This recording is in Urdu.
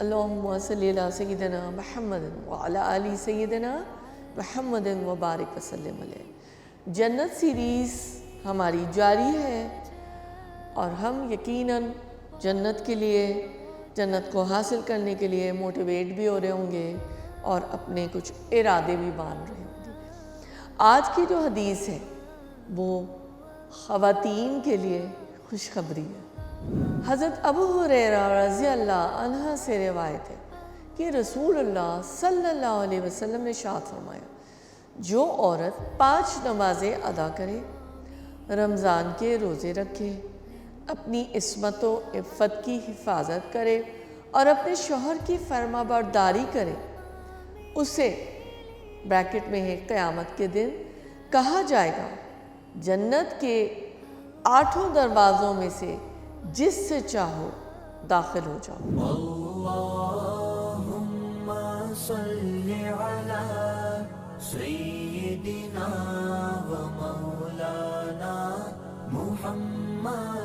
اللہم صلی علی سیدنا محمد وعلی آل سیدنا محمد وبارک وسلم علیہ۔ جنت سیریز ہماری جاری ہے اور ہم یقیناً جنت کے لیے، جنت کو حاصل کرنے کے لیے موٹیویٹ بھی ہو رہے ہوں گے اور اپنے کچھ ارادے بھی باندھ رہے ہوں گے۔ آج کی جو حدیث ہے وہ خواتین کے لیے خوشخبری ہے۔ حضرت ابو ہریرہ رضی اللہ عنہ سے روایت ہے کہ رسول اللہ صلی اللہ علیہ وسلم نے ارشاد فرمایا، جو عورت 5 نمازیں ادا کرے، رمضان کے روزے رکھے، اپنی عصمت و عفت کی حفاظت کرے اور اپنے شوہر کی فرما برداری کرے، اسے بریکٹ میں ہے قیامت کے دن کہا جائے گا جنت کے 8 دروازوں میں سے جس سے چاہو داخل ہو جاؤ۔ اللہم صلی علی سیدنا و مولانا محمد